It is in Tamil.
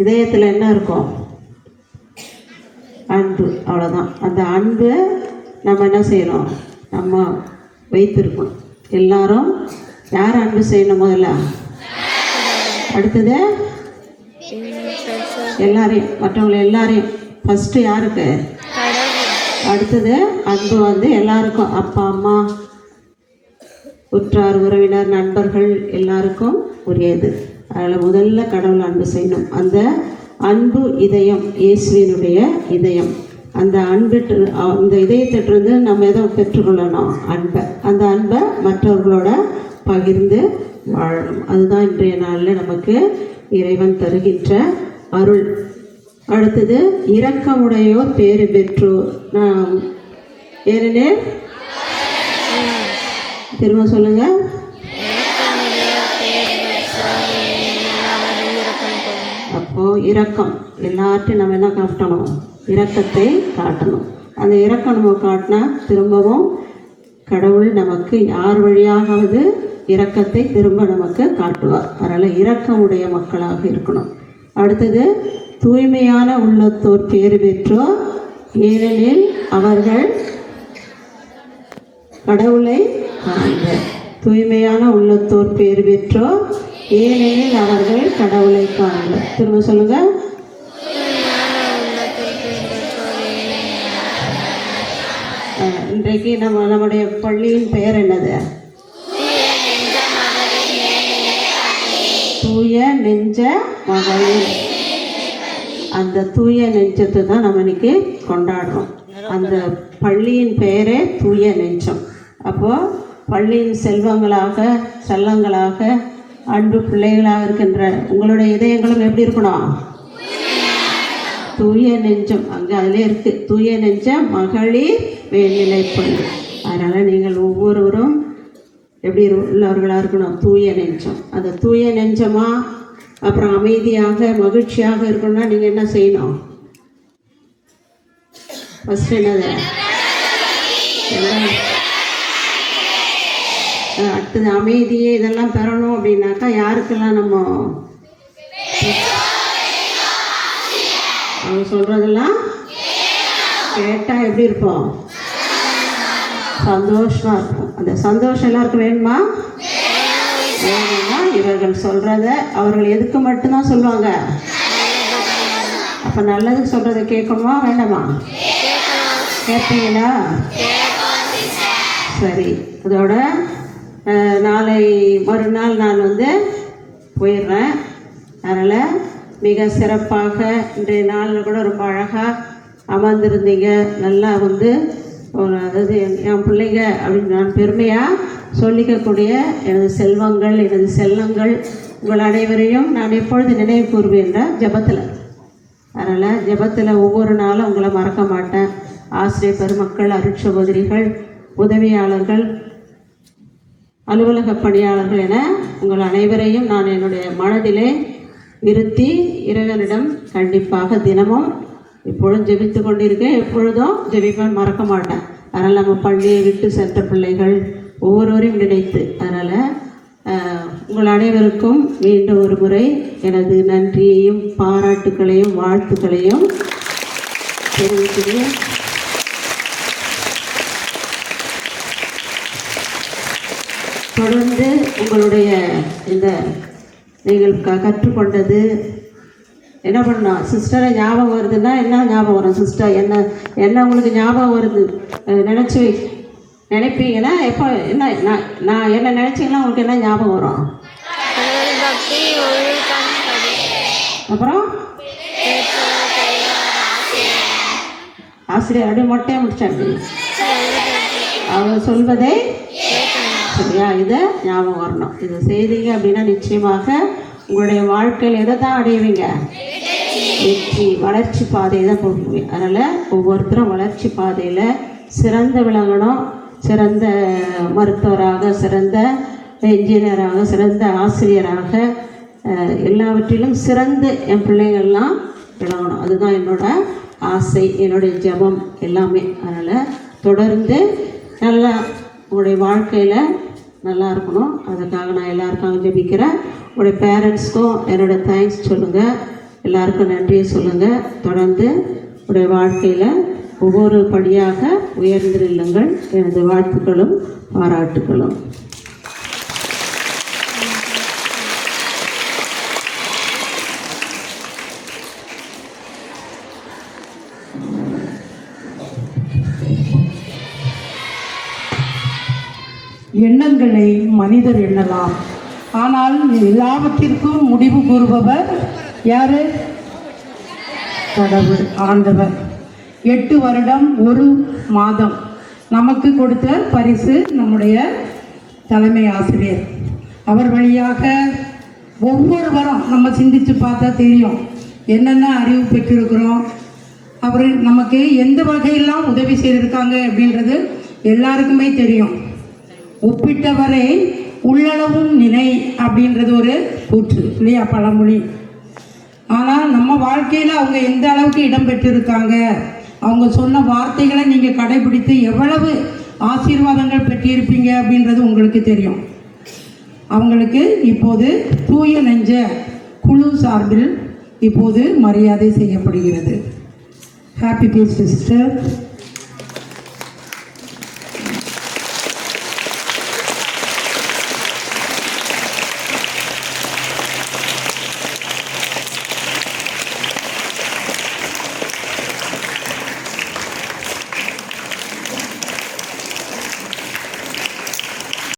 இதயத்தில் என்ன இருக்கும்? அன்பு. அவ்வளோதான். அந்த அன்பு நம்ம என்ன செய்யணும்? நம்ம வைத்திருக்கணும். எல்லாரும் யார் அன்பு செய்யணும்? முதல்ல அடுத்தது எல்லாரையும், மற்றவங்களை எல்லாரையும். ஃபஸ்ட்டு யாருக்கு? அடுத்தது அன்பு எல்லாருக்கும், அப்பா அம்மா, உற்றார் உறவினர், நண்பர்கள் எல்லாருக்கும் உரியது. அதில் முதல்ல கடவுள் அன்பு செய்யணும். அந்த அன்பு இதயம் இயேசுவினுடைய இதயம். அந்த அந்த இதயத்திட்டிருந்து நம்ம எதை பெற்றுக்கொள்ளணும்? அன்பை. அந்த அன்பை மற்றவர்களோட பகிர்ந்து வாழணும். அதுதான் இன்றைய நாளில் நமக்கு இறைவன் தருகின்ற அருள். அடுத்தது இரக்கமுடையோர் பேறு பெற்றோர். நாம் ஏனெனில் திரும்ப சொல்லுங்க. அப்போ இரக்கம் எல்லார்ட்டையும் நம்ம என்ன காட்டணும்? இரக்கத்தை காட்டணும். அந்த இரக்கம் நம்ம காட்டினா திரும்பவும் கடவுள் நமக்கு யார் வழியாகவது இரக்கத்தை திரும்ப நமக்கு காட்டுவார். அதனால் இரக்கமுடைய மக்களாக இருக்கணும். அடுத்தது தூய்மையான உள்ளத்தோர் பேறு பெற்றோர், ஏனெனில் அவர்கள் கடவுளை காண்பர். தூய்மையான உள்ளத்தோர் பேறு பெற்றோர், ஏனெனில் அவர்கள் கடவுளை காண்பர். திரும்ப சொல்லுங்க. இன்றைக்கு நம்முடைய பள்ளியின் பெயர் என்னது? தூய நெஞ்ச மகளிர். அந்த தூய நெஞ்சத்தை தான் நம்ம இன்னைக்கு கொண்டாடுறோம். அந்த பள்ளியின் பெயரே தூய நெஞ்சம். அப்போது பள்ளியின் செல்லங்களாக அன்பு பிள்ளைகளாக இருக்கின்ற உங்களுடைய இதயங்களும் எப்படி இருக்கணும்? தூய நெஞ்சம். அங்கே அதிலே இருக்குது, தூய நெஞ்சம் மகளிர் மேல்நிலைப்பள்ளி. அதனால் நீங்கள் ஒவ்வொருவரும் எப்படி உள்ளவர்களாக இருக்கணும்? தூய நெஞ்சம். அந்த தூய நெஞ்சமாக அப்புறம் அமைதியாக மகிழ்ச்சியாக இருக்கணும்னா நீங்கள் என்ன செய்யணும்? ஃபஸ்ட்டு என்னது? அடுத்தது அமைதியே இதெல்லாம் பெறணும் அப்படின்னாக்கா யாருக்கெல்லாம் நம்ம அவங்க சொல்கிறதெல்லாம் கேட்டால் எப்படி இருப்போம்? சந்தோஷமாக இருக்கும். அந்த சந்தோஷம் எல்லாருக்கும் வேணுமா? வேணும்னா இவர்கள் சொல்கிறத அவர்கள் எதுக்கு மட்டும்தான் சொல்லுவாங்க? அப்போ நல்லதுக்கு சொல்கிறத கேட்கணுமா வேண்டாமா? கேட்பீங்களா? சரி. அதோட நாளை மறுநாள் நான் போயிடுறேன். அதனால் மிக சிறப்பாக இன்றைய நாளில் கூட ரொம்ப அழகாக அமர்ந்திருந்தீங்க. நல்லா அதாவது என் பிள்ளைங்க அப்படின்னு நான் பெருமையாக சொல்லிக்கக்கூடிய எனது செல்வங்கள், எனது செல்லங்கள் உங்கள் அனைவரையும் நான் எப்பொழுது நினைவு கூறுவேன் ஜெபத்தில். அதனால் ஜெபத்தில் ஒவ்வொரு நாளும் உங்களை மறக்க மாட்டேன். ஆசிரியர் பெருமக்கள், அருட்சகோதரிகள், உதவியாளர்கள், அலுவலக பணியாளர்கள் என உங்கள் அனைவரையும் நான் என்னுடைய மனதிலே இருத்தி இறைவனிடம் கண்டிப்பாக தினமும் இப்பொழுதும் ஜெபித்து கொண்டிருக்கேன். எப்பொழுதும் ஜெபிப்பேன், மறக்க மாட்டேன். அதனால் நம்ம பள்ளியை விட்டு சென்ற பிள்ளைகள் ஒவ்வொருவரையும் நினைத்து, அதனால் உங்கள் அனைவருக்கும் மீண்டும் ஒரு முறை எனது நன்றியையும் பாராட்டுக்களையும் வாழ்த்துக்களையும் தெரிவிக்கிறேன். தொடர்ந்து உங்களுடைய இந்த நீங்கள் கற்றுக்கொண்டது என்ன பண்ணணும்? சிஸ்டரை ஞாபகம் வருதுன்னா என்ன ஞாபகம் வரும்? சிஸ்டர் என்ன உங்களுக்கு ஞாபகம் வருது நினைப்பீங்கன்னா எப்போ என்ன நான் என்ன நினச்சிங்கன்னா உங்களுக்கு என்ன ஞாபகம் வரும்? அப்புறம் ஆசிரியர் அப்படி மொட்டையாக முடிச்சாங்க. அவர் சொல்வதை சரியா இதை ஞாபகம் வரணும். இதை செய்தீங்க அப்படின்னா நிச்சயமாக உங்களுடைய வாழ்க்கையில் எதை தான் அடைவீங்க? வெற்றி, வளர்ச்சி பாதையை தான் போகுவீங்க. அதனால் ஒவ்வொருத்தரும் வளர்ச்சி பாதையில் சிறந்த விளங்கணும். சிறந்த மருத்துவராக, சிறந்த என்ஜினியராக, சிறந்த ஆசிரியராக, எல்லாவற்றிலும் சிறந்து என் பிள்ளைகள்லாம் விளங்கணும். அதுதான் என்னோட ஆசை, என்னுடைய ஜெபம் எல்லாமே. அதனால் தொடர்ந்து நல்லா உங்களுடைய வாழ்க்கையில் நல்லா இருக்கணும். அதுக்காக நான் எல்லாருக்காக ஜெபிக்கிறேன். உங்களுடைய பேரண்ட்ஸ்க்கும் என்னோடய தேங்க்ஸ் சொல்லுங்கள். எல்லாருக்கும் நன்றியை சொல்லுங்கள். தொடர்ந்து உடைய வாழ்க்கையில் ஒவ்வொரு படியாக உயர்ந்திருங்கள். எனது வாழ்த்துக்களும் பாராட்டுகளும். எண்ணங்களை மனிதர் எண்ணலாம், ஆனால் எல்லாவற்றிற்கும் முடிவு கூறுபவர் யாரு? கடவுள், ஆண்டவர். 8 வருடம் 1 மாதம் நமக்கு கொடுத்த பரிசு நம்முடைய தலைமை ஆசிரியர். அவர் வழியாக ஒவ்வொருவரும் நம்ம சிந்திச்சு பார்த்தா தெரியும் என்னென்ன அறிவு பெற்றிருக்கிறோம், அவர் நமக்கு எந்த வகையெல்லாம் உதவி செய்திருக்காங்க அப்படின்றது எல்லாருக்குமே தெரியும். ஒப்பிட்டவரை உள்ளளவும் நினை அப்படின்றது ஒரு கூற்று இல்லையா, பழமொழி. ஆனால் நம்ம வாழ்க்கையில் அவங்க எந்த அளவுக்கு இடம் பெற்றிருக்காங்க, அவங்க சொன்ன வார்த்தைகளை நீங்கள் கடைபிடித்து எவ்வளவு ஆசீர்வாதங்கள் பெற்றிருப்பீங்க அப்படின்றது உங்களுக்கு தெரியும். அவங்களுக்கு இப்போது தூய நெஞ்ச குழு சார்பில் இப்போது மரியாதை செய்யப்படுகிறது. Happy peace sister.